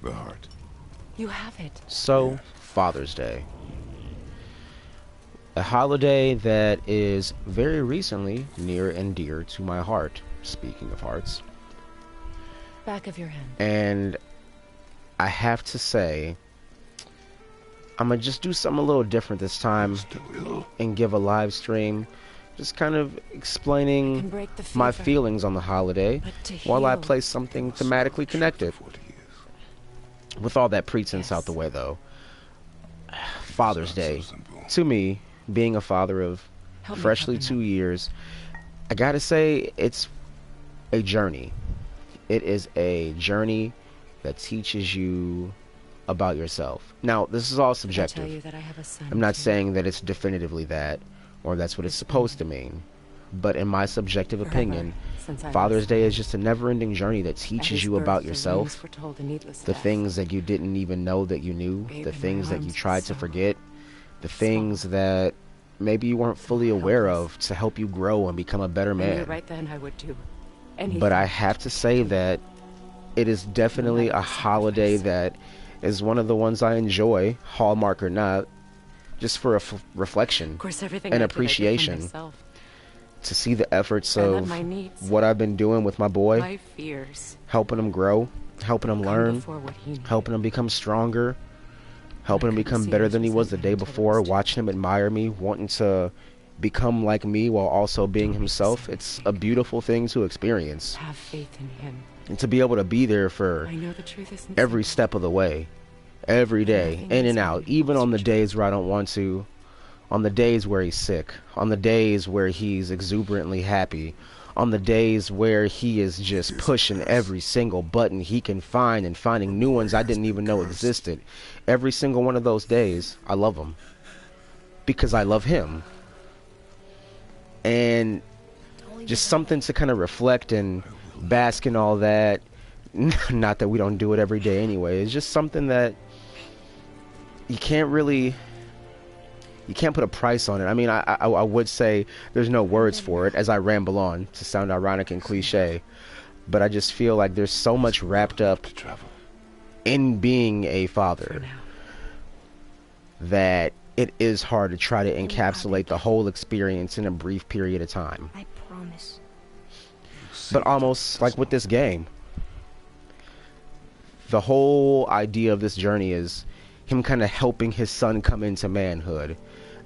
the heart. You have it. So, Father's Day. A holiday that is very recently near and dear to my heart, speaking of hearts. Back of your hand. And I have to say, I'm going to just do something a little different this time and give a live stream, just kind of explaining my feelings on the holiday while I play something thematically connected. With all that pretense out the way, though, Father's Day, to me, being a father of freshly 2 years, I gotta say, it's a journey. It is a journey that teaches you about yourself. Now, this is all subjective. I'm not saying that it's definitively that, or that's what it's supposed to mean. But in my subjective opinion, Father's Day is just a never-ending journey that teaches you about yourself, the things that you didn't even know that you knew, the things that you tried to forget, the things that maybe you weren't fully aware of to help you grow and become a better man. But I have to say that it is definitely a holiday that is one of the ones I enjoy, Hallmark or not, just for a reflection and appreciation. To see the efforts of what I've been doing with my boy, helping him grow, helping him learn, helping him become stronger, helping him become better than he was the day before, watching him admire me, wanting to become like me while also being himself. It's a beautiful thing to experience. Have faith in him. And to be able to be there for every step of the way, every day, in and out, even on the days where I don't want to, on the days where he's sick, on the days where he's exuberantly happy, on the days where he is just pushing every single button he can find and finding new ones I didn't even know existed. Every single one of those days, I love him. Because I love him. And just something to kind of reflect and bask in all that. Not that we don't do it every day anyway. It's just something that you can't put a price on it. I mean, I would say there's no words for it as I ramble on to sound ironic and cliche, but I just feel like there's so much wrapped up in being a father that it is hard to try to encapsulate the whole experience in a brief period of time. I promise. But almost like with this game, the whole idea of this journey is him kind of helping his son come into manhood,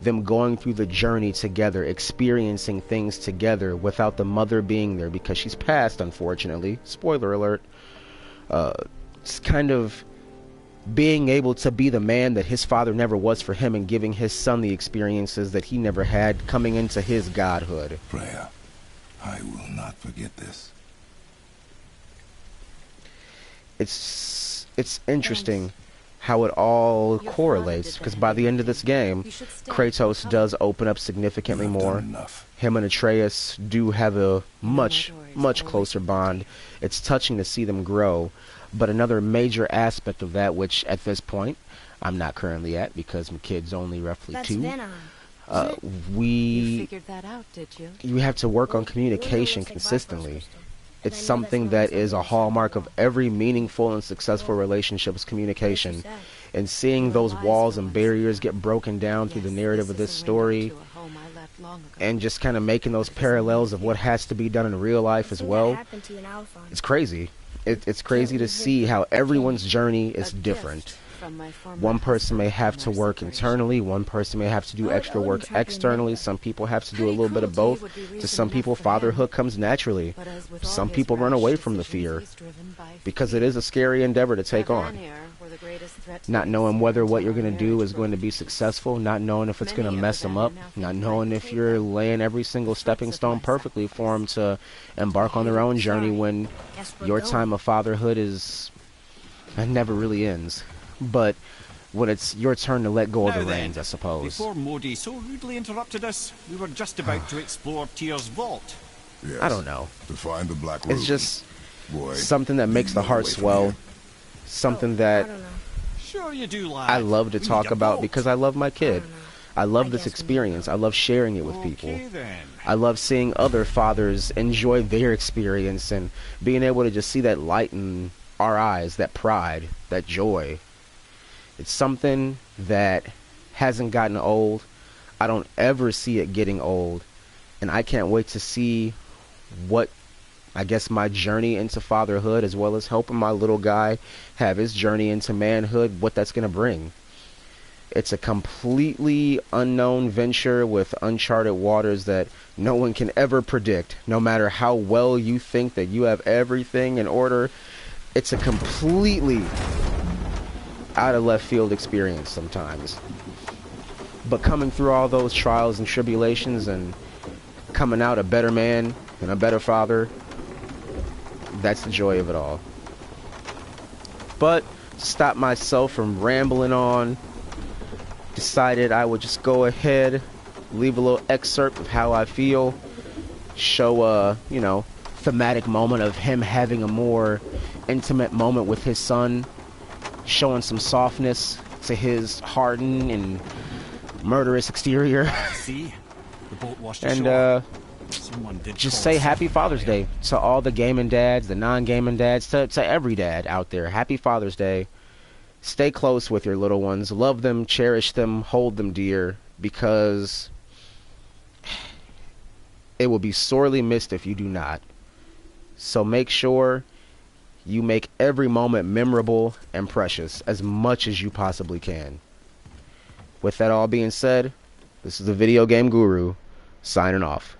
them going through the journey together, experiencing things together without the mother being there because she's passed, unfortunately. Spoiler alert. It's kind of being able to be the man that his father never was for him and giving his son the experiences that he never had coming into his godhood. Freya, I will not forget this. It's interesting how it all correlates, because by the end of this game, Kratos does open up significantly more. Him and Atreus do have a much closer bond. It's touching to see them grow. But another major aspect of that, which at this point I'm not currently at because my kid's only roughly 2. You figured that out, did you? You have to work on communication consistently. It's something that is a hallmark of every meaningful and successful relationship is communication. And seeing those walls and barriers get broken down through the narrative of this story, and just kind of making those parallels of what has to be done in real life as well, it's crazy. It's crazy to see how everyone's journey is different. One person may have to work internally, one person may have to do extra work externally, some people have to do a little bit of both. To some people, fatherhood comes naturally. Some people run away from the fear because it is a scary endeavor to take on. Not knowing whether what you're going to do is going to be successful, not knowing if it's going to mess them up, not knowing if you're laying every single stepping stone perfectly for them to embark on their own journey when your time of fatherhood it never really ends. But when it's your turn to let go of the reins, I suppose. Before Modi so rudely interrupted us, we were just about to explore Tyr's vault. Yes, I don't know. To find the black It's just something that makes the heart swell. Something that Sure you do, lad. I love to talk about because I love my kid. I love this experience. I love sharing it with people. Then. I love seeing other fathers enjoy their experience and being able to just see that light in our eyes, that pride, that joy. It's something that hasn't gotten old. I don't ever see it getting old. And I can't wait to see what, I guess, my journey into fatherhood, as well as helping my little guy have his journey into manhood, what that's going to bring. It's a completely unknown venture with uncharted waters that no one can ever predict. No matter how well you think that you have everything in order, it's a completely out of left field experience sometimes. But coming through all those trials and tribulations and coming out a better man and a better father, that's the joy of it all. But to stop myself from rambling on, decided I would just go ahead, leave a little excerpt of how I feel, show a, thematic moment of him having a more intimate moment with his son, showing some softness to his hardened and murderous exterior. See? The boat washed and ashore. Someone did just call say us. Happy Father's Day to all the gaming dads, the non-gaming dads, to every dad out there. Happy Father's Day. Stay close with your little ones. Love them, cherish them, hold them dear, because it will be sorely missed if you do not. So make sure you make every moment memorable and precious as much as you possibly can. With that all being said, this is the Video Game Guru, signing off.